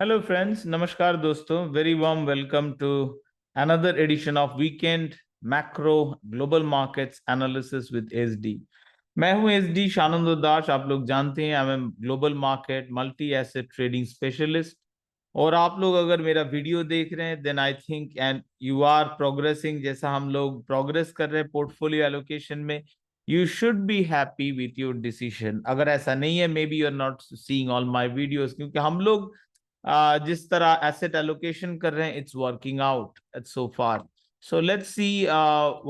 Hello friends, नमस्कार दोस्तों. Very warm welcome to another edition of Weekend Macro Global Markets Analysis with SD. मैं हूं SD शानंद उदास. आप लोग जानते हैं I am global market multi asset trading specialist. और आप लोग अगर मेरा वीडियो देख रहे हैं then I think and you are progressing जैसा हम लोग प्रोग्रेस कर रहे हैं पोर्टफोलियो एलोकेशन में. You should be happy with your decision. अगर ऐसा नहीं है maybe you are not seeing all my videos, क्योंकि हम लोग जिस तरह एसेट एलोकेशन कर रहे हैं it's working out so far. So let's see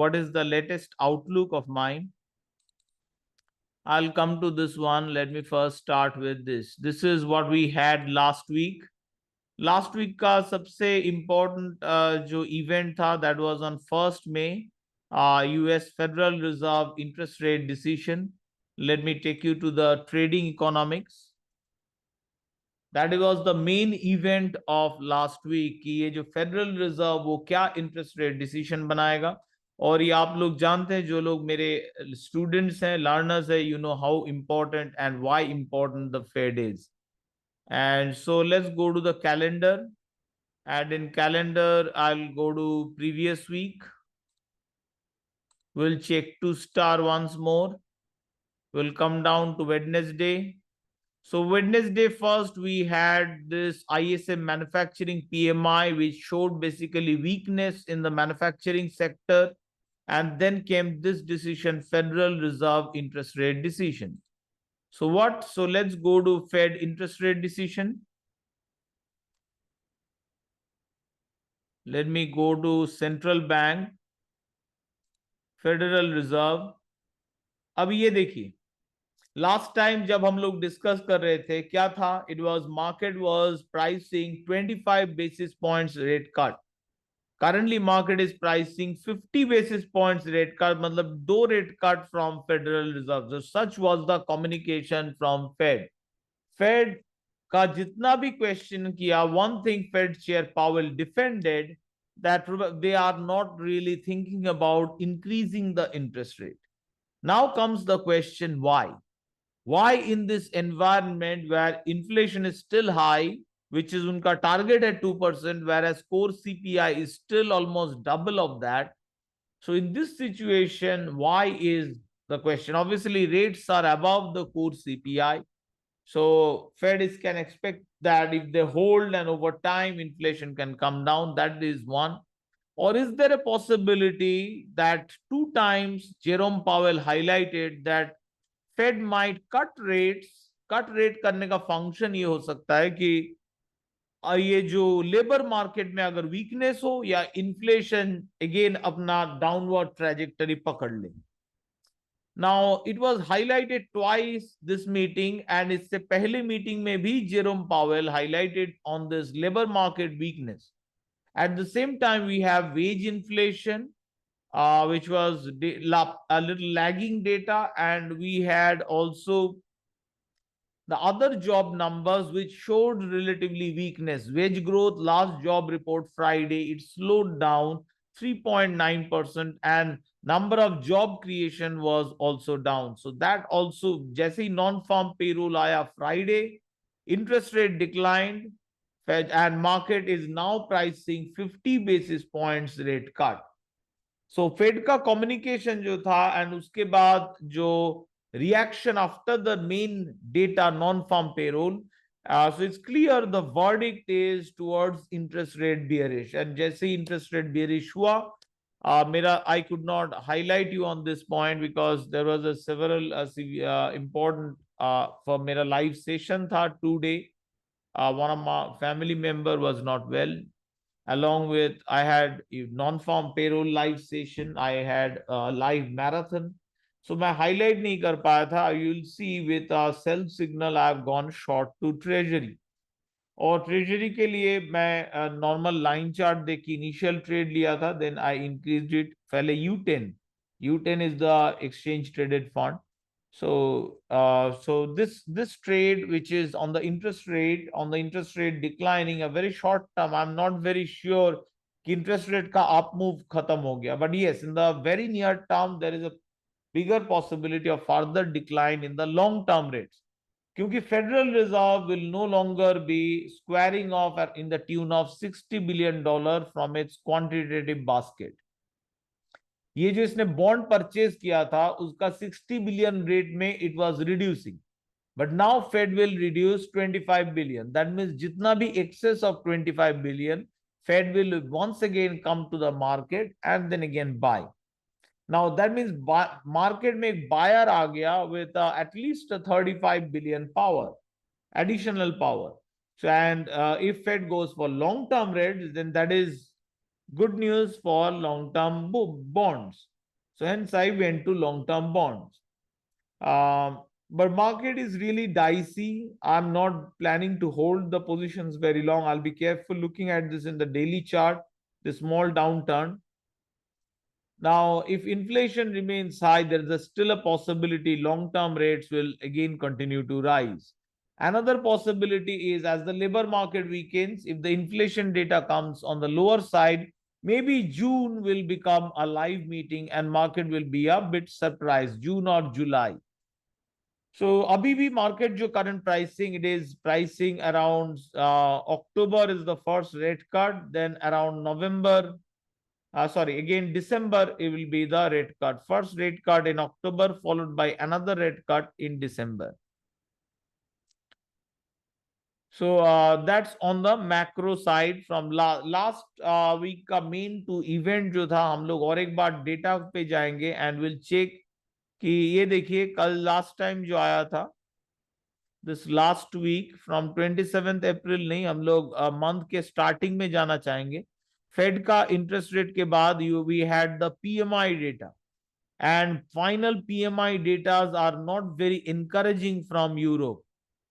what is the latest outlook of mine. I'll come to this one. Let me first start with this. This is what we had last week. Last week का सबसे important जो event था that was on 1st May, US Federal Reserve interest rate decision. Let me take you to the trading economics. That was the main event of last week कि ये जो federal reserve वो क्या interest rate decision बनाएगा. और ये आप लोग जानते हैं, जो लोग मेरे स्टूडेंट्स हैं, लर्नर्स है, you know how important and why important the Fed is. And so let's go to the calendar. And in calendar, I'll go to previous week. We'll check to star once more. We'll come down to Wednesday. So Wednesday first, we had this ISM manufacturing PMI, which showed basically weakness in the manufacturing sector. And then came this decision, Federal Reserve interest rate decision. So what? So let's go to Fed interest rate decision. Let me go to central bank, Federal Reserve. अब ये देखिए, last time जब हम लोग discuss कर रहे थे क्या था, it was market was pricing 25 basis points rate cut. Currently market is pricing 50 basis points rate cut, मतलब 2 rate cut from Federal Reserve. Such was the communication from Fed. Fed का जितना भी क्वेश्चन किया, one thing Fed chair Powell defended that they are not really thinking about increasing the interest rate. Now comes the question, why? Why in this environment where inflation is still high, which is unka target at 2%, whereas core CPI is still almost double of that. So in this situation, why is the question? Obviously, rates are above the core CPI. So Fed can expect that if they hold and over time inflation can come down. That is one. Or is there a possibility that 2 times Jerome Powell highlighted that Fed might cut rates? Cut rate करने का function ये हो सकता है कि ये जो labour market में अगर वीकनेस हो या इन्फ्लेशन अगेन अपना डाउनवर्ड ट्रेजेक्टरी पकड़ ले. Now it was highlighted twice this meeting, and इससे पहले मीटिंग में भी Jerome Powell highlighted on this labor market weakness. At the same time, we have wage inflation, which was a little lagging data, and we had also the other job numbers which showed relatively weakness. Wage growth, last job report Friday, it slowed down 3.9%, and number of job creation was also down. So that also, जैसे non-farm payroll आया Friday, interest rate declined, and market is now pricing 50 basis points rate cut. So Fed का communication जो था, and उसके बाद जो reaction after the main data non-farm payroll, so it's clear the verdict is towards interest rate bearish. And जैसे interest rate bearish हुआ, I could not highlight you on this point because there was a several important for मेरा live session था 2 day. One of my family member was not well. Along with, I had non-farm payroll live session, I had a live marathon. So मैं highlight नहीं कर पाया था. You'll see with a sell signal I have gone short to treasury. और treasury के लिए मैं normal line chart देख के इनिशियल ट्रेड लिया था, देन आई इंक्रीज्ड इट. पहले U10 is the exchange traded fund. So this trade, which is on the interest rate declining a very short term, I'm not very sure कि interest rate का up move खत्म हो गया. But yes, in the very near term there is a bigger possibility of further decline in the long term rates. क्योंकि Federal Reserve will no longer be squaring off in the tune of $60 billion from its quantitative basket. ये जो इसने bond purchase किया था उसका 60 billion rate में it was reducing, but now Fed will reduce 25 billion. That means जितना भी excess of 25 billion Fed will once again come to the market and then again buy. Now that means market में एक buyer आ गया with at least 35 billion power, additional power. So, and if Fed goes for long-term rates, then that is good news for long-term bonds. So, hence I went to long-term bonds. But market is really dicey. I'm not planning to hold the positions very long. I'll be careful looking at this in the daily chart, the small downturn. Now, if inflation remains high, there is still a possibility long-term rates will again continue to rise. Another possibility is as the labor market weakens, if the inflation data comes on the lower side, maybe June will become a live meeting and market will be a bit surprised, June or July. So, abhi bhi market jo current pricing, it is pricing around October is the first rate cut, then around November, again December it will be the rate cut. First rate cut in October followed by another rate cut in December. So that's on the macro side from last week का main to event जो था, हम लोग और एक बार data पे जाएंगे and we'll check कि ये देखिए कल last time जो आया था this last week from 27th April नहीं, हम लोग मंथ के स्टार्टिंग में जाना चाहेंगे। फेड का इंटरेस्ट रेट के बाद we had the PMI data and final PMI data are not very encouraging from Europe.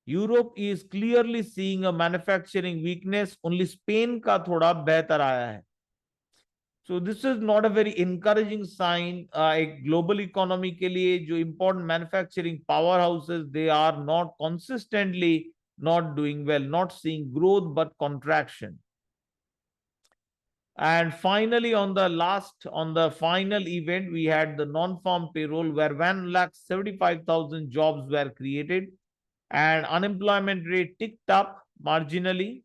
Europe is clearly seeing a manufacturing weakness, only Spain का थोड़ा बेहतर आया है। So this is not a very encouraging sign. एक global economy के लिए जो important manufacturing powerhouses, they are not consistently not doing well, not seeing growth but contraction. And finally, on the final event, we had the non-farm payroll where 1,75,000 jobs were created and unemployment rate ticked up marginally.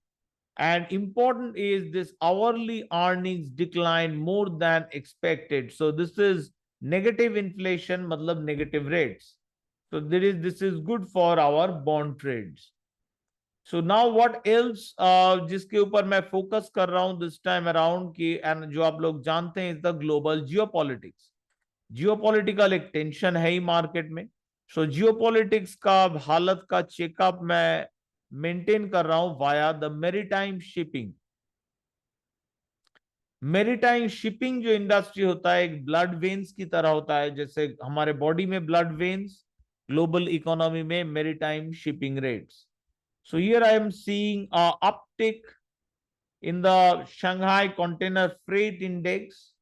And important is this hourly earnings declined more than expected. So this is negative inflation, matlab negative rates. So this is good for our bond trades. So now what else जिसके ऊपर मैं focus कर रहा हूं this time around कि and जो आप लोग जानते हैं is the global geopolitics. Geopolitical एक टेंशन है ही मार्केट में। सो जियोपॉलिटिक्स का हालत का चेकअप मैं मेंटेन कर रहा हूं via the maritime shipping. Maritime shipping जो इंडस्ट्री होता है एक ब्लड वेन्स की तरह होता है, जैसे हमारे बॉडी में ब्लड वेन्स, ग्लोबल इकोनॉमी में maritime shipping rates. So here I am seeing a uptick in the Shanghai Container Freight Index.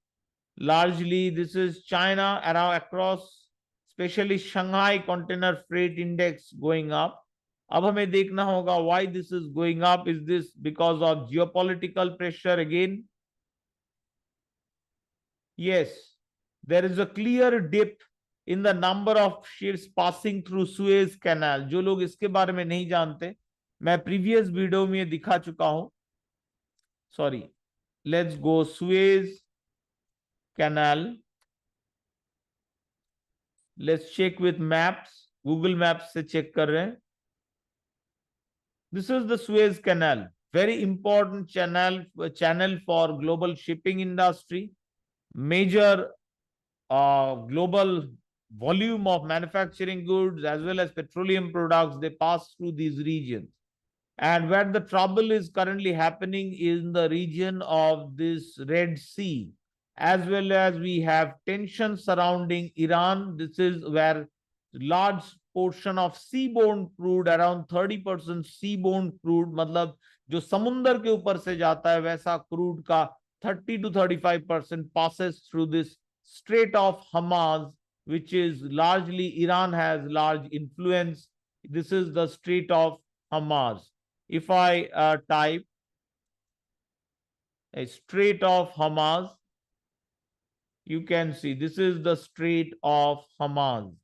Largely, this is China around across, especially Shanghai Container Freight Index going up. अब हमें देखना होगा why this is going up. Is this because of geopolitical pressure again? Yes, there is a clear dip in the number of ships passing through Suez Canal. जो लोग इसके बारे में नहीं जानते, मैं प्रीवियस वीडियो में दिखा चुका हूं। Sorry, let's go Suez Canal. Let's check with maps. Google Maps से चेक कर रहे हैं। This is the Suez Canal, very important channel for global shipping industry. Major global volume of manufacturing goods as well as petroleum products, they pass through these regions. And where the trouble is currently happening in the region of this Red Sea, as well as we have tension surrounding Iran. This is where large portion of seaborne crude, around 30% seaborne crude, मतलब जो समुंदर के ऊपर से जाता है वैसा crude का 30 to 35% passes through this Strait of Hormuz, which is largely Iran has large influence. This is the Strait of Hormuz. If I type a Strait of Hormuz, you can see this is the Strait of Hormuz.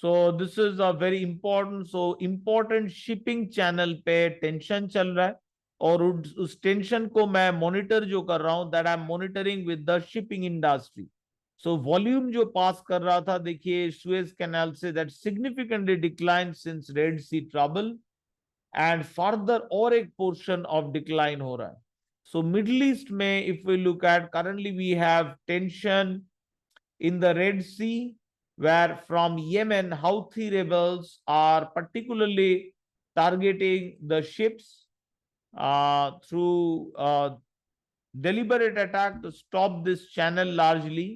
So this is a very important, so important shipping channel पे tension चल रहा है, और उस tension को मैं monitor जो कर रहा हूं, that I am monitoring with the shipping industry. So volume जो पास कर रहा था, देखिए सुएज कैनाल से, that significantly decline since Red Sea trouble, and further और एक पोर्शन ऑफ डिक्लाइन हो रहा है। सो मिडल ईस्ट में if we look at, currently we have tension in the Red Sea, where from Yemen, Houthi rebels are particularly targeting the ships through deliberate attack to stop this channel largely.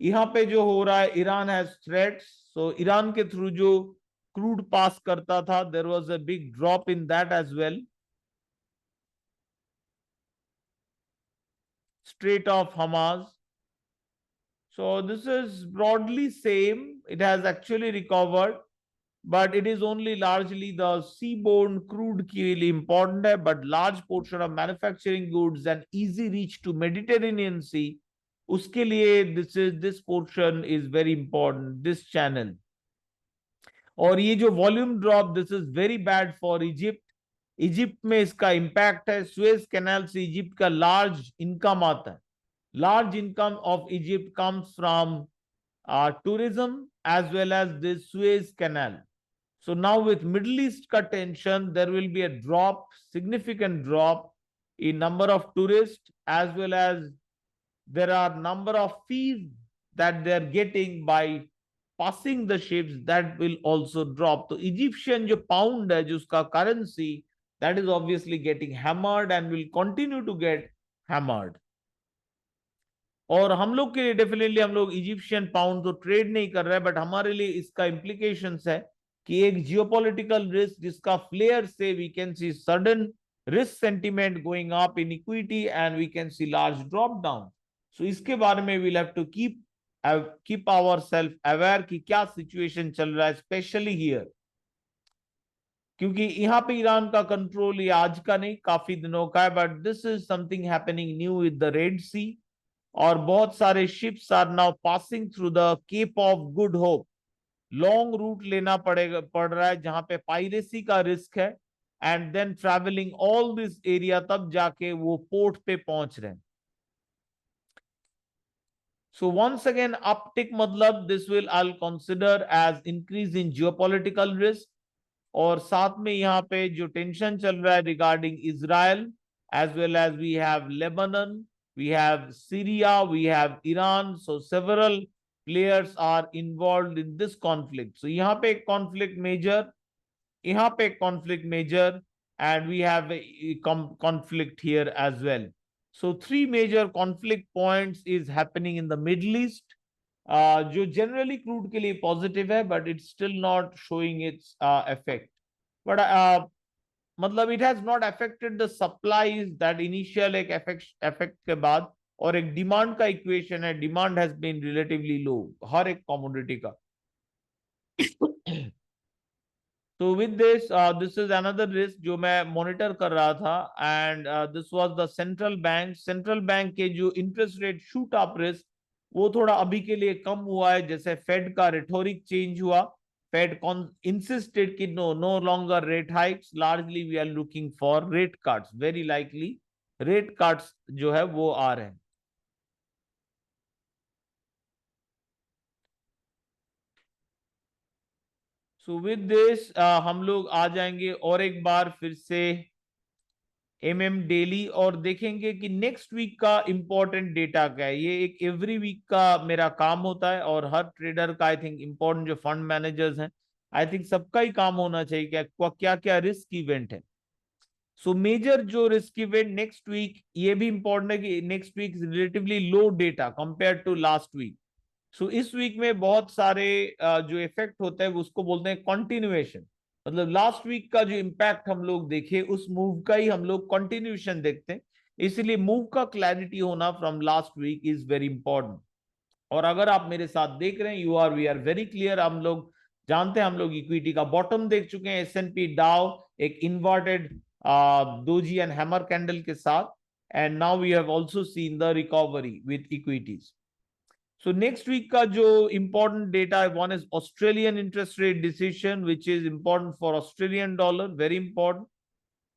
यहाँ पे जो हो रहा है, Iran has threats, so Iran के through जो crude pass करता था, there was a big drop in that as well. Strait of Hormuz, so this is broadly same, it has actually recovered, but it is only largely the seaborne crude के लिए important है, but large portion of manufacturing goods and easy reach to Mediterranean Sea, उसके लिए this portion is very important, this channel। और ये जो volume drop, this is very bad for Egypt. Egypt में इसका इंपैक्ट है, सुएज कैनाल से Egypt का लार्ज इनकम आता है। Large income of Egypt comes from tourism as well as the Suez Canal. So now with Middle East ka tension, there will be a drop, significant drop in number of tourists, as well as there are number of fees that they are getting by passing the ships, that will also drop. So Egyptian जो pound है, जो उसका currency, that is obviously getting hammered and will continue to get hammered. और हम लोग के लिए definitely, हम लोग इजिप्शियन पाउंड तो ट्रेड नहीं कर रहे हैं, बट हमारे लिए इसका इम्प्लीकेशंस है कि एक जियोपॉलिटिकल रिस्क जिसका फ्लेयर से we can see sudden risk sentiment going up in equity and we can see large drop down. So इसके बारे में we'll have to keep our self aware कि क्या सिचुएशन चल रहा है, स्पेशली हियर, क्योंकि यहाँ पे ईरान का कंट्रोल ये आज का नहीं, काफी दिनों का है, but this is something happening new with the red sea. और बहुत सारे ships are now passing through the Cape of Good Hope. Long route लेना पड़ रहा है, जहां पे पायरेसी का रिस्क है, and then travelling all this area, तब जाके वो पोर्ट पे पहुंच रहे हैं। सो वंस अगेन अपटिक, मतलब this will I consider as increase in geopolitical risk. और साथ में यहाँ पे जो टेंशन चल रहा है regarding Israel, as well as we have Lebanon, we have Syria, we have Iran, so several players are involved in this conflict. So यहाँ पे एक conflict major, यहाँ पे एक conflict major, and we have a conflict here as well. So three major conflict points is happening in the Middle East, जो generally crude के लिए positive है, but it's still not showing its effect. But मतलब it has not affected the supplies, that initial एक effect के बाद, और एक डिमांड का इक्वेशन है, demand has been relatively low हर एक कमोडिटी का। तो with this is another risk जो मैं मॉनिटर कर रहा था, and this was the central bank के जो interest rate shoot up risk, वो थोड़ा अभी के लिए कम हुआ है, जैसे फेड का रिटोरिक चेंज हुआ। Fed insisted कि no longer rate hikes, largely we are looking for rate cuts, very likely rate cuts जो है वो आ रहे हैं। So with this हम लोग आ जाएंगे और एक बार फिर से एमएम डेली, और देखेंगे कि नेक्स्ट वीक का इंपॉर्टेंट डेटा क्या है। ये एक एवरी वीक का मेरा काम होता है, और हर ट्रेडर का आई थिंक इंपॉर्टेंट, जो फंड मैनेजर्स हैं, आई थिंक सबका ही काम होना चाहिए क्या क्या रिस्क इवेंट है। सो मेजर जो रिस्क इवेंट नेक्स्ट वीक, ये भी इंपॉर्टेंट है कि next week relatively low data compare to last week. So इस वीक में बहुत सारे जो इफेक्ट होता है उसको बोलते हैं कंटिन्यूएशन, मतलब लास्ट वीक का जो इम्पैक्ट हम लोग देखे, उस मूव का ही हम लोग कंटिन्यूएशन देखते हैं। इसलिए मूव का क्लैरिटी होना from last week is very important. और अगर आप मेरे साथ देख रहे हैं, वी आर वेरी क्लियर, हम लोग जानते हैं, हम लोग इक्विटी का बॉटम देख चुके हैं, S&P डाउ एक inverted doji and hammer candle के साथ, and now we have also seen the recovery with equities. So next week का जो important data, one is Australian interest rate decision, which is important for Australian dollar, very important.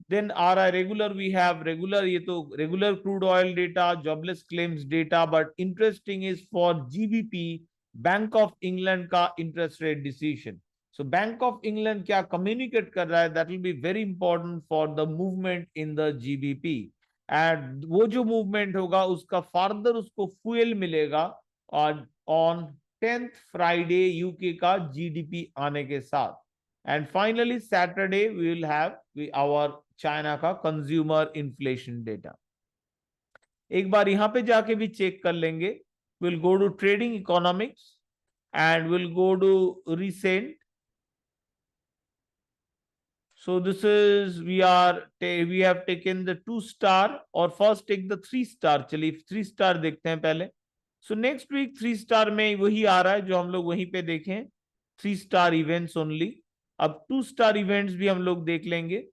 Then RI regular, we have regular, ये तो regular crude oil data, jobless claims data, but interesting is for GBP, Bank of England का interest rate decision. So Bank of England क्या communicate कर रहा है, that will be very important for the movement in the GBP. And वो जो movement होगा उसका further उसको fuel मिलेगा on 10th Friday UK का GDP आने के साथ. And finally Saturday we will have our China का कंज्यूमर इन्फ्लेशन डेटा. एक बार यहां पे जाके भी चेक कर लेंगे. Will go to trading economics and will go to recent. So this is we have taken the 2-star, or first take the 3-star. चलिए 3-star देखते हैं पहले. So next week 3-star में वही आ रहा है जो हम लोग वहीं पे देखें, 3-star events only. अब 2-star events भी हम लोग देख लेंगे.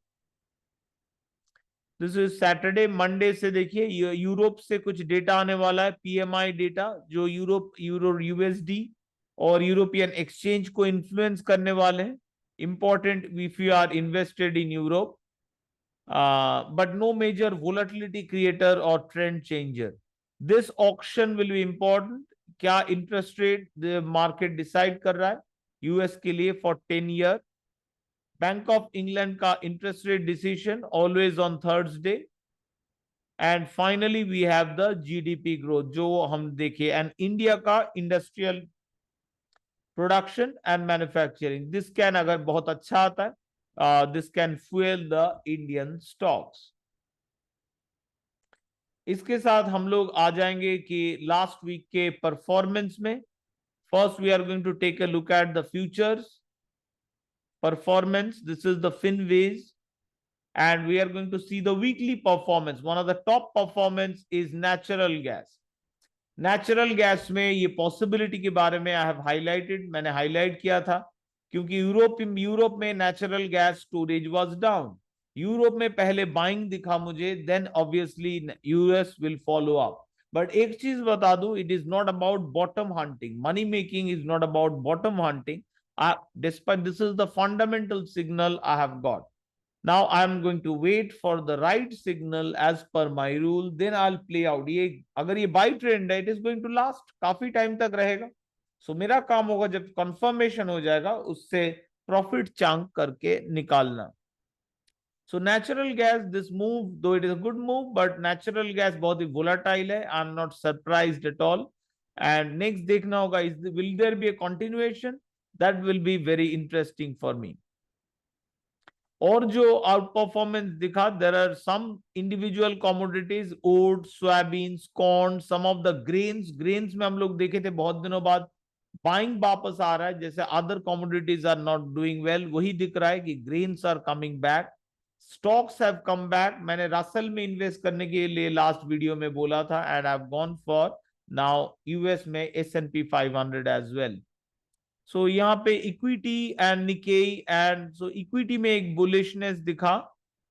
This is Saturday. मंडे से देखिए यूरोप से कुछ डेटा आने वाला है, पीएमआई डेटा, जो यूरो यूएसडी और यूरोपियन एक्सचेंज को इन्फ्लुएंस करने वाले हैं. Important if you are invested in Europe, but no major volatility creator और trend changer. This auction will be important. क्या इंटरेस्ट रेट मार्केट डिसाइड कर रहा है यूएस के लिए for 10 year. Bank of England का interest rate decision always on Thursday. And finally we have the GDP growth जो हम देखे, and India का industrial production and manufacturing. This can अगर बहुत अच्छा आता है, this can fuel the Indian stocks. इसके साथ हम लोग आ जाएंगे कि लास्ट वीक के परफॉर्मेंस में. First we are going to take a look at the futures performance. This is the Finways, and we are going to see the weekly performance. One of the top performance is natural gas. Natural gas में ये possibility के बारे में I have highlighted, मैंने highlight किया था, क्योंकि Europe में natural gas storage was down. Europe में पहले buying दिखा मुझे, then obviously US will follow up. But एक चीज बता दूं, it is not about bottom hunting. Money making is not about bottom hunting. Despite this is the fundamental signal I have got. Now I am going to wait for the right signal as per my rule. Then I'll play out. ये अगर ये buy trend है, it is going to last काफी time तक रहेगा. So मेरा काम होगा जब confirmation हो जाएगा उससे profit chunk करके निकालना. So natural gas, this move, though it is a good move, but natural gas बहुत ही volatile है. I'm not surprised at all. And next देखना होगा, will there be a continuation? That will be very interesting for me. और जो outperformance दिखा, there are some individual commodities, oats, soybeans, corn, some of the grains में हम लोग देखे थे बहुत दिनों बाद बाइंग वापस आ रहा है. जैसे other commodities are not doing well, वही दिख रहा है कि grains are coming back, stocks have come back. मैंने रसल में इन्वेस्ट करने के लिए लास्ट वीडियो में बोला था, and I have gone for now US में S&P 500 एज वेल. सो यहाँ पे equity and Nikkei, and so equity में एक बुलिशनेस दिखा,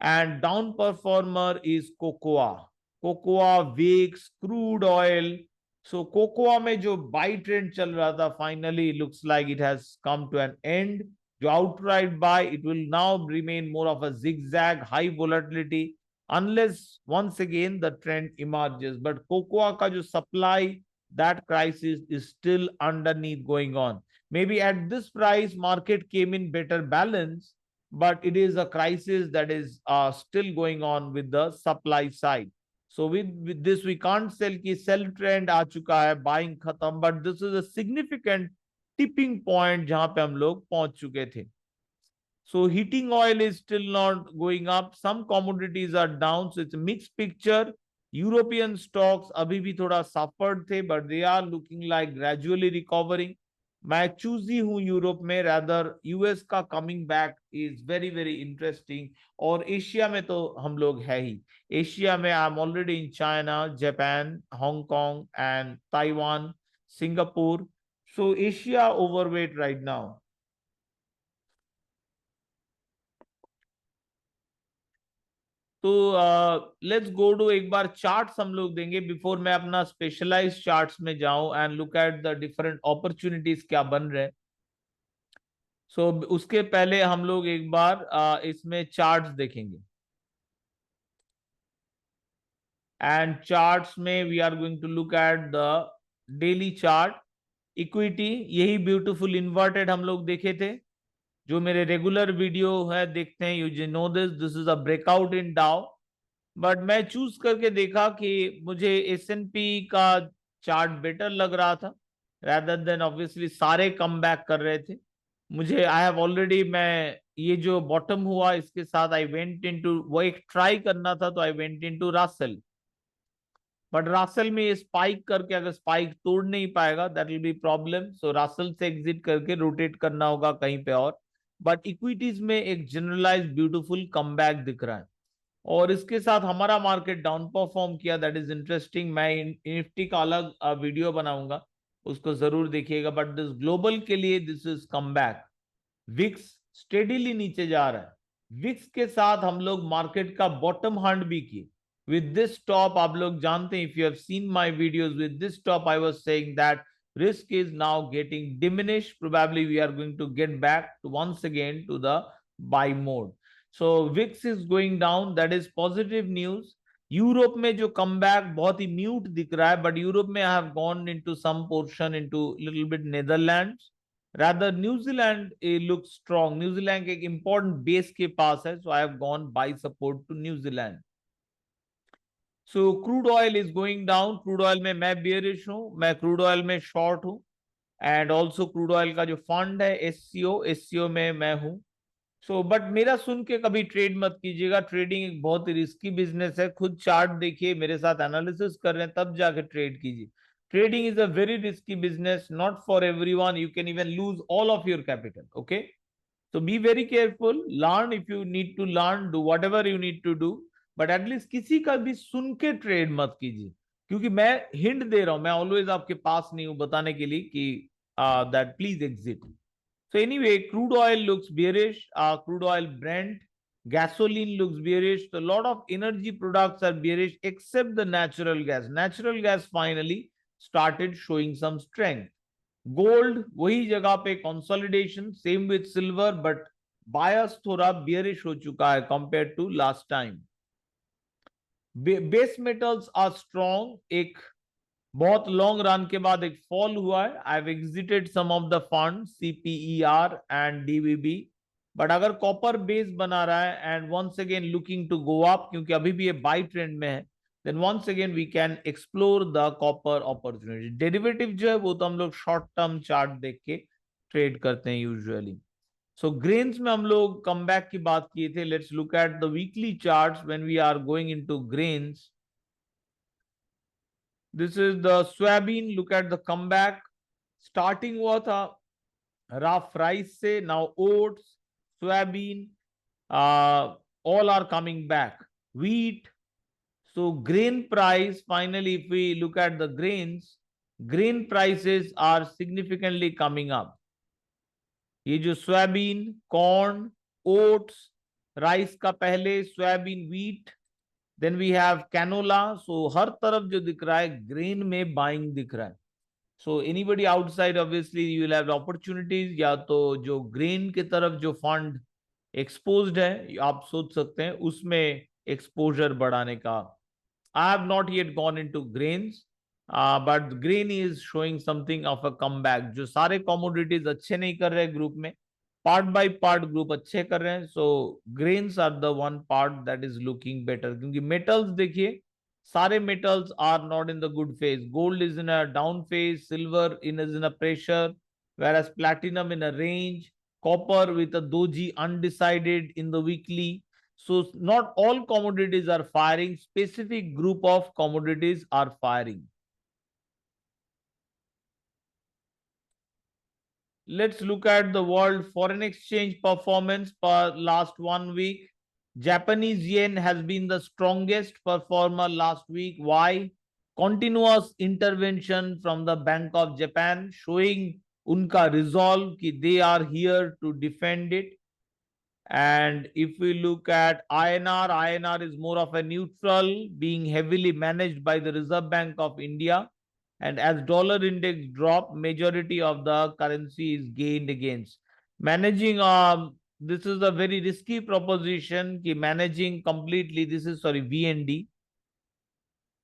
and down performer is cocoa, VIX, crude oil. So cocoa में जो बाई ट्रेंड चल रहा था, finally looks like it has come to an end. जो outright buy, it will now remain more of a zigzag, high volatility, unless once again the trend emerges. But cocoa का जो supply, that crisis is still underneath going on. Maybe at this price, market came in better balance, but it is a crisis that is still going on with the supply side. So with this, we can't sell trend आ चुका है, buying खत्म, but this is a significant tipping point जहां पे हम लोग पहुंच चुके थे. So heating oil is still not going up. Some commodities are down. So it's a mixed picture. European stocks अभी भी थोड़ा suffered थे, but they are looking like gradually recovering. मैं चूजी हूं यूरोप में, rather यूएस का coming back is very very interesting. और Asia में तो हम लोग है ही. एशिया में आई am already in China, Japan, Hong Kong and Taiwan, Singapore. So Asia overweight right now. तो लेट्स गो टू एक बार चार्ट्स हम लोग देंगे बिफोर मैं अपना स्पेशलाइज चार्ट्स में जाऊं and look at the different opportunities क्या बन रहे हैं। सो उसके पहले हम लोग एक बार इसमें चार्ट्स देखेंगे एंड चार्ट्स में we are going to look at the daily chart. Equity यही ब्यूटीफुल इन्वर्टेड हम लोग देखे थे, जो मेरे रेगुलर वीडियो है देखते हैं, you know this is a breakout in Dow. But मैं चूज करके देखा कि मुझे एसएनपी का चार्ट बेटर लग रहा था rather देन ऑब्वियसली सारे कम बैक कर रहे थे। मुझे आई हैव ऑलरेडी, मैं ये जो बॉटम हुआ इसके साथ आई वेंट इनटू, वो एक ट्राई करना था तो I went into Russell. But Russell में ये स्पाइक करके अगर स्पाइक तोड़ नहीं पाएगा that will B problem, so Russell से एग्जिट करके रोटेट करना होगा कहीं पे और। बट इक्विटीज में एक जनरलाइज ब्यूटीफुल कमबैक दिख रहा है और इसके साथ हमारा मार्केट डाउन परफॉर्म किया, दैट इज इंटरेस्टिंग। मैं निफ्टी का अलग वीडियो बनाऊंगा, उसको जरूर देखिएगा। बट दिस ग्लोबल के लिए this is comeback. VIX steadily नीचे जा रहा है। विक्स के साथ हम लोग मार्केट का बॉटम हंट भी किए विद दिस टॉप। आप लोग जानते हैं, if you have seen my videos, with this top I was saying that risk is now getting diminished, probably we are going to get back to once again to the buy mode. So VIX is going down, that is positive news. Europe में जो comeback बहुत ही mute दिख रहा है, but Europe में I have gone into some portion into little bit Netherlands, rather New Zealand look strong. New Zealand एक important base के पास है, so I have gone by support to New Zealand. So crude oil is going down. Crude oil में मैं bearish हूं, मैं crude oil में short हूं एंड ऑल्सो क्रूड ऑयल का जो फंड है एससीओ में मैं हूं। सो बट मेरा सुन के कभी ट्रेड मत कीजिएगा, ट्रेडिंग एक बहुत ही रिस्की बिजनेस है। खुद चार्ट देखिए, मेरे साथ एनालिसिस कर रहे हैं तब जाके ट्रेड कीजिए। Trading is a very risky business, not for everyone, you can even lose all of your capital. Okay, so be very careful, learn if you need to learn, do whatever you need to do, but at least किसी का भी सुन के trade मत कीजिए, क्योंकि मैं hint दे रहा हूं, मैं ऑलवेज आपके पास नहीं हूं बताने के लिए कि that please exit. So anyway, crude oil looks bearish, crude oil Brent, gasoline looks bearish. So a lot of energy products are bearish except the natural gas. Natural gas finally started showing some strength. Gold वही जगह पे consolidation, same with silver, but bias थोड़ा bearish हो चुका है compare to last time. Base metals are strong, एक बहुत long run के बाद एक फॉल हुआ है। I have exited some of the fund CPER and DVB, but अगर कॉपर बेस बना रहा है and once again looking to go up, क्योंकि अभी भी ये बाई ट्रेंड में है, then once again we can explore the copper opportunity. Derivative जो है वो तो हम लोग शॉर्ट टर्म चार्ट देख के ट्रेड करते हैं यूजुअली। सो ग्रेन्स में हम लोग कमबैक की बात किए थे। Let's look at the weekly charts when we are going into grains. This is the soybean, look at the comeback. Starting हुआ था रफ राइस से, now oats, soybean, all are coming back. Wheat, so grain price finally, if we look at the grains, grain prices are significantly coming up. ये जो soybean, corn, oats, rice का पहले, soybean, wheat, then we have canola. So हर तरफ जो दिख रहा है ग्रेन में बाइंग दिख रहा है। So anybody outside obviously you will have opportunities, या तो जो ग्रेन के तरफ जो फंड एक्सपोज्ड है आप सोच सकते हैं उसमें एक्सपोजर बढ़ाने का। I have not yet gone into grains, but grain is showing something of a comeback. जो सारे कमोडिटीज अच्छे नहीं कर रहे ग्रुप में, पार्ट बाय पार्ट ग्रुप अच्छे कर रहे हैं। So grains are the one part that is looking better, क्योंकि मेटल्स देखिए सारे metals are not in the good phase. Gold is in a down phase, silver is in a pressure, whereas platinum in a range, copper with a doji undecided in the weekly. So not all commodities are firing, specific group of commodities are firing. Let's look at the world foreign exchange performance per last 1 week. Japanese yen has been the strongest performer last week. Why? Continuous intervention from the Bank of Japan, showing उनका resolve कि they are here to defend it. And if we look at INR, INR is more of a neutral, being heavily managed by the Reserve Bank of India. And as dollar index drop, majority of the currency is gained against. Managing, this is a very risky proposition. Ki managing completely, this is sorry VND.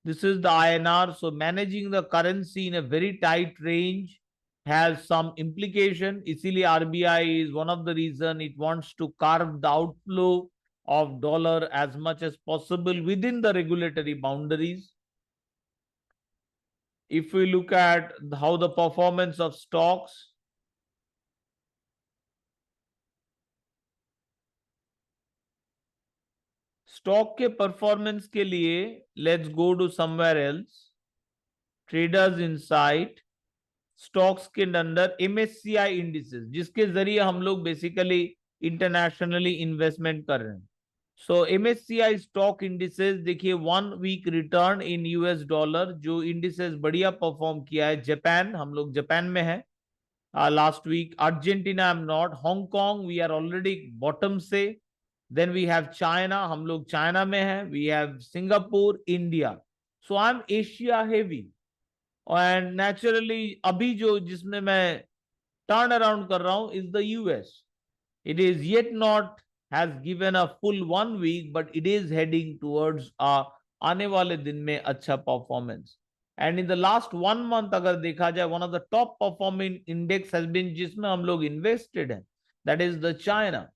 This is the INR. So managing the currency in a very tight range has some implication. Isliye RBI is one of the reason it wants to carve the outflow of dollar as much as possible within the regulatory boundaries. If we look at how the performance of stocks, stock के performance के लिए let's go to somewhere else. Traders insight stocks के अंदर MSCI indices जिसके जरिए हम लोग basically internationally investment कर रहे हैं. सो MSCI स्टॉक इंडिसेस देखिए 1 week return in US dollar जो इंडिसेस बढ़िया परफॉर्म किया है. जापान, हम लोग जापान में है last week. Argentina I am not. Hong Kong we are already bottom से. देन वी हैव चाइना, हम लोग चाइना में है. We have Singapore, India. So I am Asia heavy. And naturally अभी जो जिसमें मैं टर्न अराउंड कर रहा हूं is the US. It is yet not has given a full 1 week but it is heading towards आने वाले दिन में अच्छा performance. And in the last 1 month अगर देखा जाए one of the top performing index has been जिसमें हम लोग इन्वेस्टेड हैं, that is the China.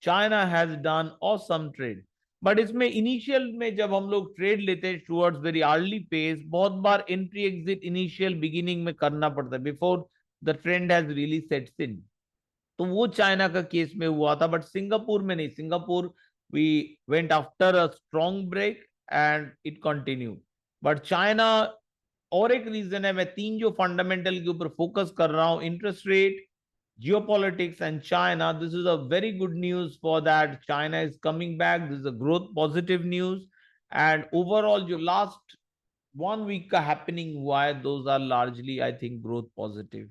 China has done awesome trade. But इसमें इनिशियल में जब हम लोग ट्रेड लेते हैं टुवर्ड्स वेरी अर्ली पेस, बहुत बार एंट्री एग्जिट इनिशियल बिगिनिंग में करना पड़ता है before the trend has really sets in. तो वो चाइना का केस में हुआ था. बट सिंगापुर में नहीं. Singapore we went after a strong break and it continue. But China और एक रीजन है, मैं 3 जो फंडामेंटल के ऊपर फोकस कर रहा हूं, interest rate, geopolitics and China. This is a very good news for that. China is coming back. This is a growth positive news. And overall, जो last 1 week का happening हुआ है, those are largely, I think, growth positive.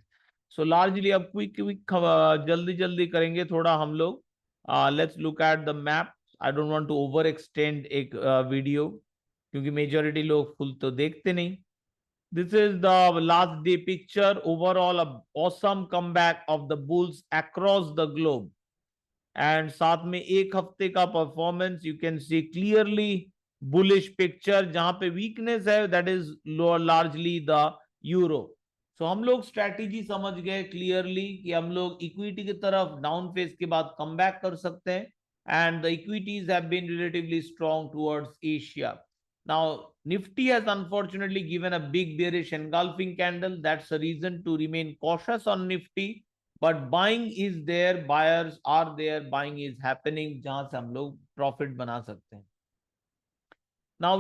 So largely अब quick जल्दी जल्दी करेंगे थोड़ा हम लोग. Let's look at the map. I don't want to overextend एक video क्योंकि majority लोग full तो देखते नहीं. This is the last day picture. Overall, a awesome comeback of the bulls across the globe. And साथ में एक हफ्ते का performance you can see clearly bullish picture. जहां पे वीकनेस है that is largely the euro. So हम लोग स्ट्रैटेजी समझ गए क्लियरली कि हम लोग इक्विटी की तरफ डाउन फेज के बाद कम बैक कर सकते हैं. And the equities have been relatively strong towards Asia. Now, Nifty has unfortunately given a big bearish engulfing candle. That's a reason to remain cautious on Nifty. But buying is there, buyers are there, buying is happening. जहां से हम लोग profit बना सकते हैं. Now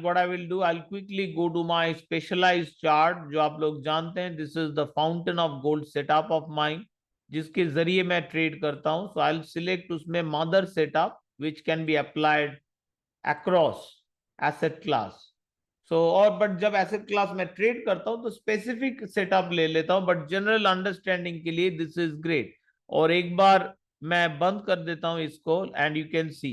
what I will do, I'll quickly go to my specialized chart जो आप लोग जानते हैं. This is the fountain of gold setup of mine जिसके जरिए मैं ट्रेड करता हूं. So I'll select उसमें mother setup which can be applied across asset class. So और बट जब एसेट क्लास में ट्रेड करता हूं तो स्पेसिफिक सेटअप ले लेता हूं. बट जनरल अंडरस्टैंडिंग के लिए दिस इज ग्रेट. और एक बार मैं बंद कर देता हूं इसको and you can see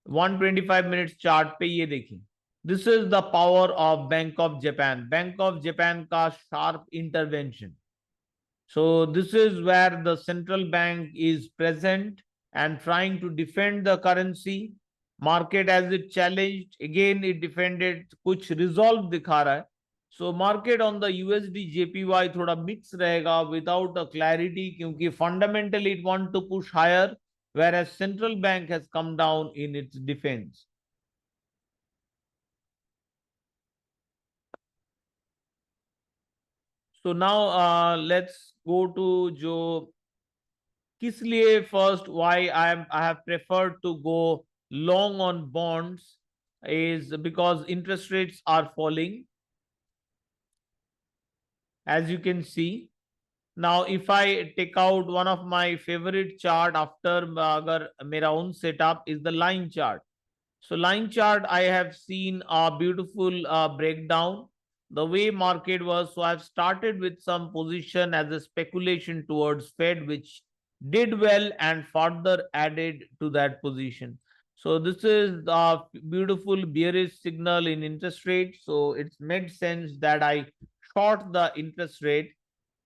125 minutes chart पे ये देखिए. This is the power of bank of Japan. Bank of Japan का sharp intervention. So this is where the central bank is present and trying to defend the currency. Market as it challenged again it defended. कुछ resolve दिखा रहा है. So market on the USD JPY थोड़ा mix रहेगा without a clarity क्योंकि fundamentally it want to push higher whereas central bank has come down in its defense. So now let's go to जो किस लिए first why I have preferred to go long on bonds is because interest rates are falling as you can see. Now if I take out one of my favorite chart after agar mera own setup is the line chart. So line chart I have seen a beautiful breakdown the way market was. So I've started with some position as a speculation towards Fed which did well and further added to that position. So this is the beautiful bearish signal in interest rate. So it made sense that I short the interest rate.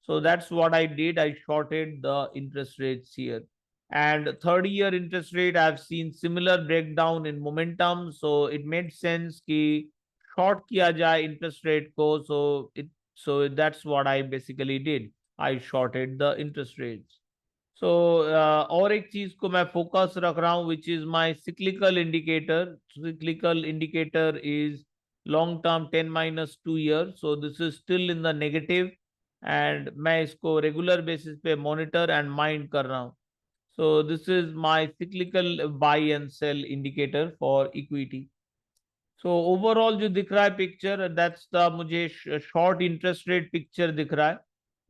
So that's what I did. I shorted the interest rates here. And 30-year interest rate, I've seen similar breakdown in momentum. So it made sense कि short किया जाए interest rate को. So that's what I basically did. I shorted the interest rates. So और एक चीज को मैं focus रख रहा हूँ which is my cyclical indicator. Cyclical indicator is long term 10 minus 2 years. So this is still in the negative and मैं इसको regular basis पे monitor and mind कर रहा हूँ. So this is my cyclical buy and sell indicator for equity. So overall जो दिख रहा है पिक्चर, that's the मुझे शॉर्ट इंटरेस्ट रेट पिक्चर दिख रहा है.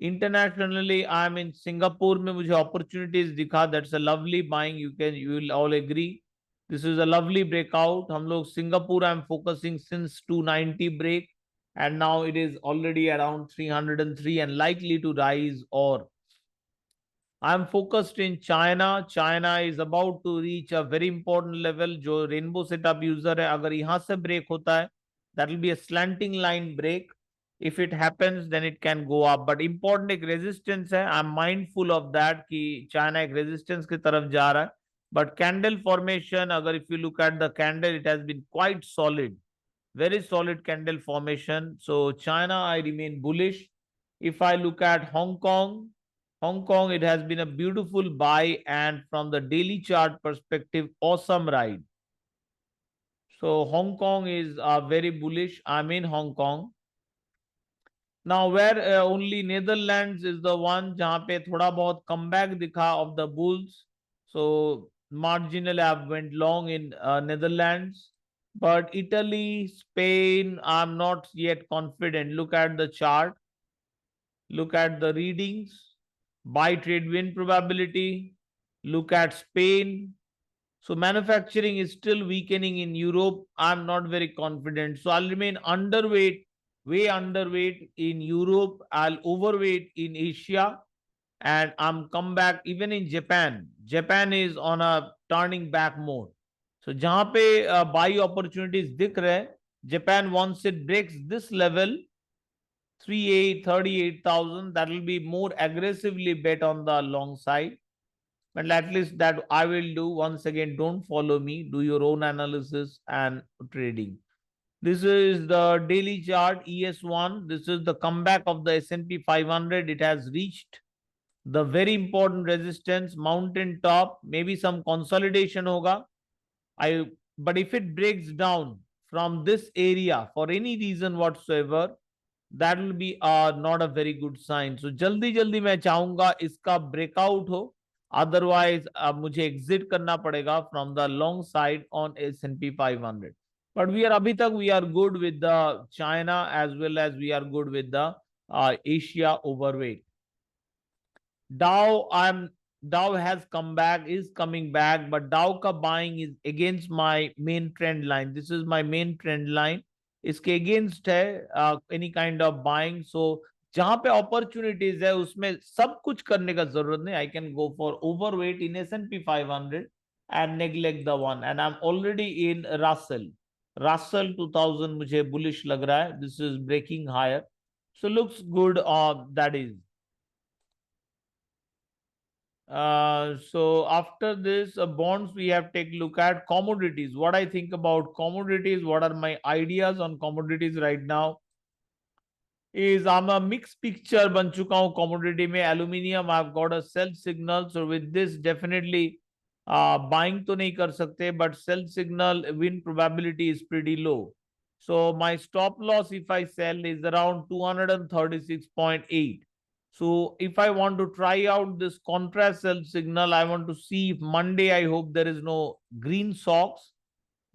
Internationally I am in Singapore में मुझे अपॉर्चुनिटीज दिखा. That's a lovely buying. You will all agree this is a lovely breakout. हम लोग Singapore I am focusing since 290 break and now it is already around 303 and likely to rise. Or I'm focused in China. China is about to reach a very important level. जो rainbow setup user है, अगर यहाँ से break होता है, that will be a slanting line break. If it happens, then it can go up. But important एक resistance है. I'm mindful of that कि China एक resistance की तरफ जा रहा है. But candle formation, अगर if you look at the candle, it has been quite solid. Very solid candle formation. So China, I remain bullish. If I look at Hong Kong, it has been a beautiful buy and from the daily chart perspective, awesome ride. So Hong Kong is very bullish. I'm in Hong Kong. Now where only Netherlands is the one जहाँ पे थोड़ा बहुत comeback दिखा of the bulls. So marginally I went long in Netherlands. But Italy, Spain, I'm not yet confident. Look at the chart. Look at the readings. Buy trade win probability. Look at Spain. So manufacturing is still weakening in Europe. I'm not very confident. So I'll remain underweight, way underweight in Europe. I'll overweight in Asia. And I'm come back even in Japan. Japan is on a turning back mode. So जहां पे buy opportunities दिख रहे हैं, Japan once it breaks this level 38,000, that will be more aggressively bet on the long side. But at least that I will do. Once again, don't follow me. Do your own analysis and trading. This is the daily chart ES1. This is the comeback of the S&P 500. It has reached the very important resistance mountain top. Maybe some consolidation hoga. But if it breaks down from this area for any reason whatsoever, that will be not a very good sign. So जल्दी जल्दी मैं चाहूंगा इसका breakout हो. Otherwise मुझे exit करना पड़ेगा from the long side on S&P 500. But we are अभी तक we are good with the China as well as we are good with the Asia overweight. Dow has come back, is coming back, but Dow ka buying is against my main trend line. This is my main trend line. इसके against है any kind of buying. सो जहां पे opportunities है उसमें सब कुछ करने का जरूरत नहीं. I can go for overweight in S&P 500 and neglect the one. And I am already in Russell 2000 मुझे बुलिश लग रहा है. This is breaking higher. So looks good. That is so after this bonds, we have take a look at commodities. What I think about commodities, what are my ideas on commodities right now is I'm a mixed picture बन चुका हूँ commodity में. Aluminium I've got a sell signal, so with this definitely buying तो नहीं कर सकते, but sell signal win probability is pretty low. So my stop loss if I sell is around 236.8. So if I want to try out this contrast sell signal, I want to see if Monday I hope there is no green socks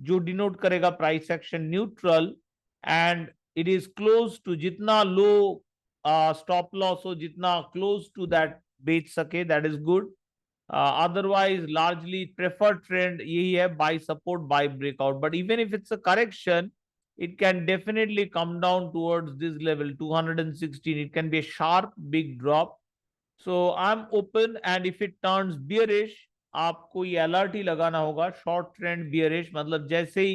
जो denote करेगा price action neutral and it is close to जितना low stop loss हो, जितना close to that बेच सके, that is good. Otherwise largely preferred trend यही है, buy support, buy breakout. But even if it's a correction, it can definitely come down towards this level 216. It can be a sharp big drop. So I'm open, and if it turns bearish, आपको ये alert ही लगाना होगा, short trend bearish, मतलब जैसे ही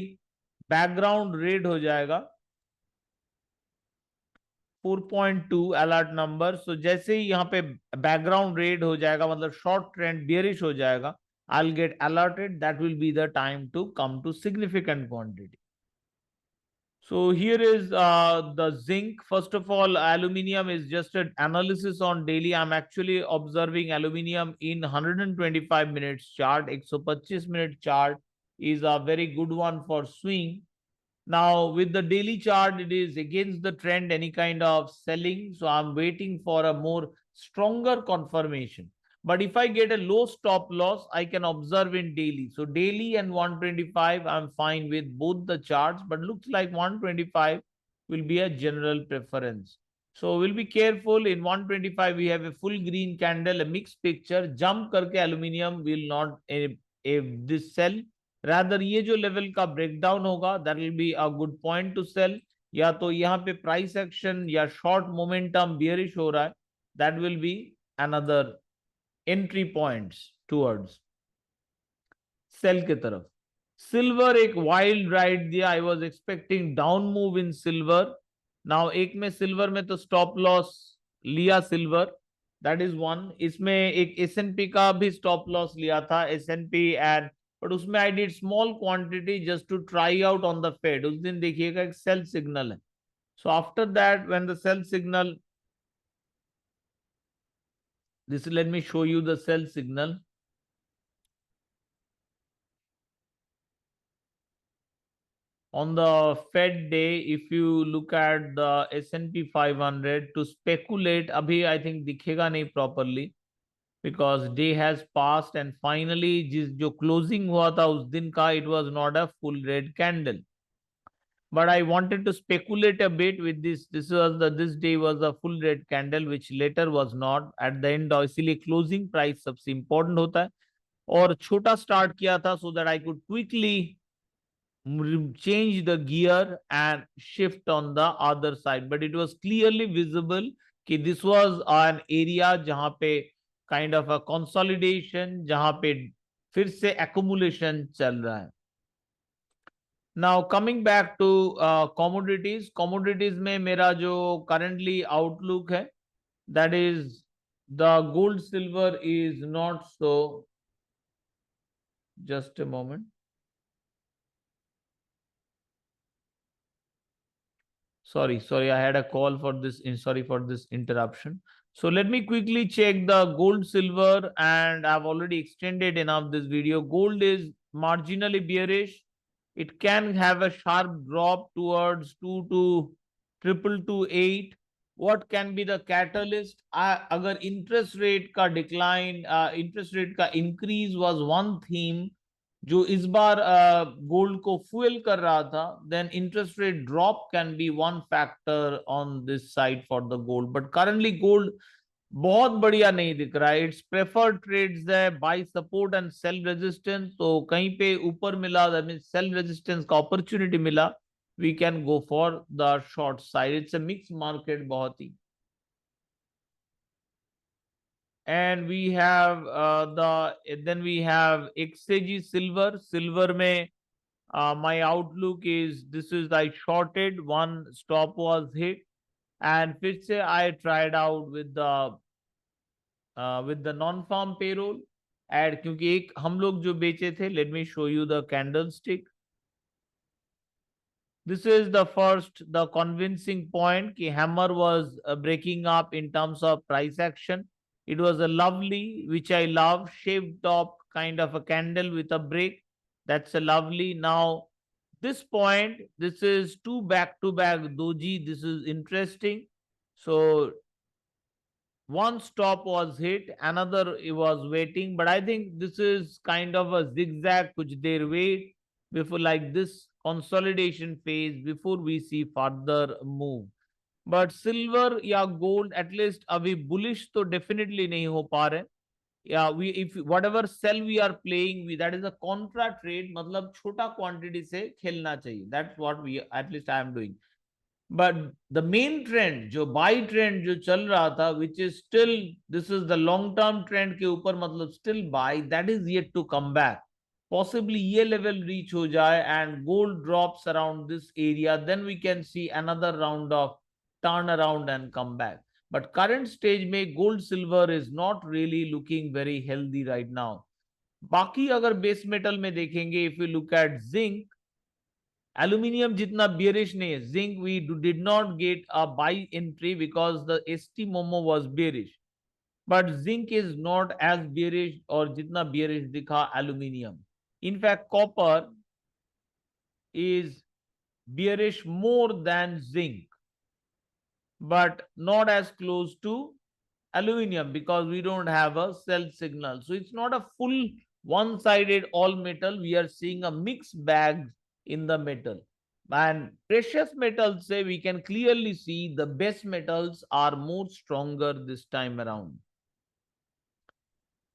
background red हो जाएगा 4.2 alert number, सो जैसे ही यहाँ पे बैकग्राउंड रेड हो जाएगा, मतलब शॉर्ट ट्रेंड बियरिश हो जाएगा, I'll get alerted. That will be the time to come to significant quantity. So here is the zinc. First of all, aluminium is just an analysis on daily. I'm actually observing aluminium in 125 minutes chart. 125 minute chart is a very good one for swing. Now with the daily chart, it is against the trend, any kind of selling. So I'm waiting for a more stronger confirmation. But if I get a low stop loss, I can observe in daily. So daily and 125, I'm fine with both the charts, but looks like 125 will be a general preference. So we'll be careful. In 125, we have a full green candle, a mixed picture. Jump karke aluminium will not this sell. Rather ये जो level का breakdown होगा, that will be a good point to sell, या तो यहाँ पे price action या short momentum bearish हो रहा है, that will be another entry points towards sell के तरफ. सिल्वर एक वाइल्ड राइड दिया. I was expecting down move in silver. Now एक में सिल्वर में तो स्टॉप लॉस लिया सिल्वर, दैट इज वन. इसमें एक एसएनपी का भी स्टॉप लॉस लिया था, एसएनपी एंड, बट उसमें I did small quantity just to try out on the Fed. उस दिन देखिएगा एक सेल सिग्नल है. So after that when the sell signal, this let me show you the sell signal. On the Fed day, if you look at the S&P 500 to speculate, abhi I think दिखेगा नहीं properly because day has passed, and finally जिस जो closing हुआ था उस दिन का, it was not a full red candle. But I wanted to speculate a bit with this. This day was a full red candle, which later was not at the end. इसीलिए closing price सबसे important होता है, और छोटा start किया था so that I could quickly change the gear and shift on the other side. But it was clearly visible कि this was an area जहां पे kind of a consolidation, जहां पे फिर से accumulation चल रहा है. Now coming back to commodities में मेरा जो currently outlook है, that is the gold silver is not so. Just a moment. Sorry, I had a call for this. Sorry for this interruption. So let me quickly check the gold, silver, and I've already extended enough this video. Gold is marginally bearish. It can have a sharp drop towards 2 to 8. What can be the catalyst? Agar interest rate ka decline, interest rate ka increase was one theme जो इस बार gold को fuel कर रहा था, then interest rate drop can be one factor on this side for the gold. But currently gold बहुत बढ़िया नहीं दिख रहा है. इट्स प्रेफर्ड ट्रेड्स है, buy support and sell resistance. तो कहीं पे ऊपर मिला, दैट मींस सेल रेजिस्टेंस का अपॉर्चुनिटी मिला, we can go for the short side. It's a mix market बहुत ही. And we have then we have XAG silver में my outlook is, this is I shorted, one stop was hit, and फिर से I tried out with the non-farm payroll and क्योंकि एक हम लोग जो बेचे थे, let me show you the candlestick. This is the first, the convincing point कि hammer was breaking up in terms of price action. It was a lovely, which I love, shaved top kind of a candle with a break. That's a lovely. Now, this point, this is two back-to-back doji. This is interesting. So, one stop was hit, another it was waiting. But I think this is kind of a zigzag, kuch der wait before like this consolidation phase before we see further move. But silver या gold at least अभी bullish तो definitely नहीं हो पा रहे. Yeah we if whatever sell we are playing with, that is a contra trade, मतलब छोटा quantity से खेलना चाहिए. That's what we at least I am doing. But the main trend, जो buy trend जो चल रहा था, which is still, this is the long term trend के ऊपर, मतलब still buy, that is yet to come back. Possibly ये level reach हो जाए and gold drops around this area, then we can see another round of turn around and come back. But current stage में gold silver is not really looking very healthy right now. बाकी अगर base metal में देखेंगे, if we look at zinc, Aluminium jitna bearish nahi hai. Zinc, we did not get a buy entry because the ST Momo was bearish. But zinc is not as bearish or jitna bearish dikha aluminium. In fact, copper is bearish more than zinc, but not as close to aluminium because we don't have a sell signal. So it's not a full one-sided all metal. We are seeing a mixed bag in the metal. And precious metals, say, we can clearly see the best metals are more stronger this time around.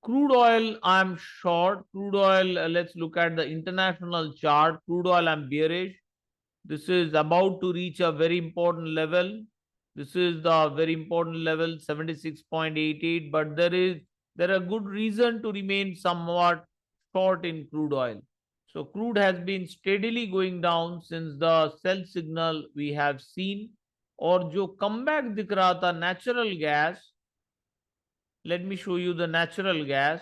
Crude oil, I'm short. Crude oil, let's look at the international chart. Crude oil, I'm bearish. This is about to reach a very important level. This is the very important level, 76.88. But there are good reason to remain somewhat short in crude oil. So crude has been steadily going down since the sell signal we have seen. और जो comeback दिख रहा था natural gas, let me show you the natural gas.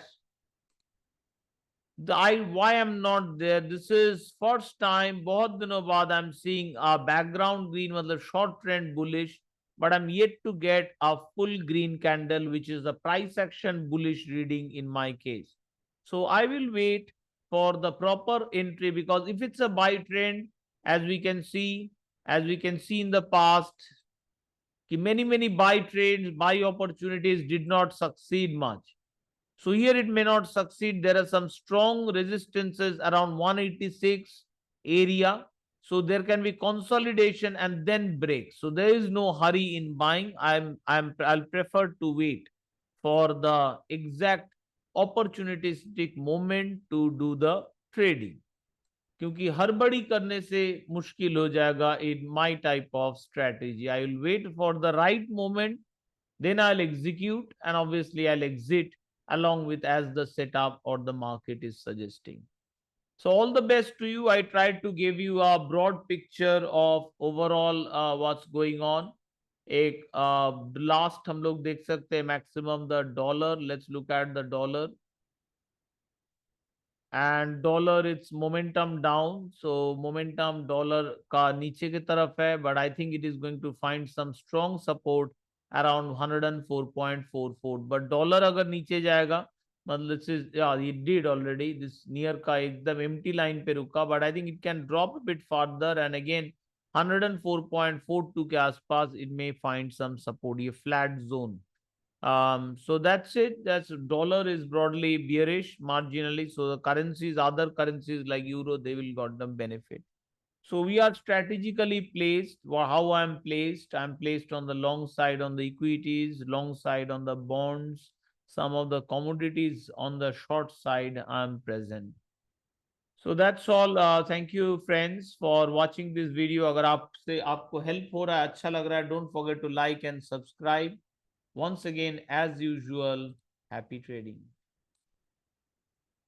Why I'm not there? This is first time बहुत दिनों बाद I'm seeing a background green, मतलब short trend bullish, but I'm yet to get a full green candle, which is a price action bullish reading in my case. So I will wait for the proper entry, because if it's a buy trend, as we can see, in the past, many buy trades, buy opportunities did not succeed much. So here it may not succeed. There are some strong resistances around 186 area. So there can be consolidation and then break. So there is no hurry in buying. I'll prefer to wait for the exact opportunistic moment to do the trading. क्योंकि हड़बड़ी करने से मुश्किल हो जाएगा in my type of strategy. I will wait for the right moment, then I'll execute, and obviously I'll exit along with as the setup or the market is suggesting. So all the best to you. I tried to give you a broad picture of overall what's going on. एक last हम लोग देख सकते हैं maximum the dollar. Let's look at the dollar. And dollar it's momentum down. So momentum dollar का नीचे की तरफ है, but I think it is going to find some strong support around 104.44. But dollar अगर नीचे जाएगा, मतलब it did already, this near का एकदम एम्प्टी लाइन पे रुका, but I think it can drop a bit further and again 104.42 के आसपास it may find some support. ये flat zone. So that's it. That's dollar is broadly bearish marginally. So the currencies, other currencies like euro, they will got the benefit. So we are strategically placed. How I'm placed? I'm placed on the long side on the equities, long side on the bonds, some of the commodities on the short side. I'm present. So that's all. Thank you, friends, for watching this video. अगर आपसे आपको help हो रहा है, अच्छा लग रहा है, don't forget to like and subscribe. Once again, as usual, happy trading.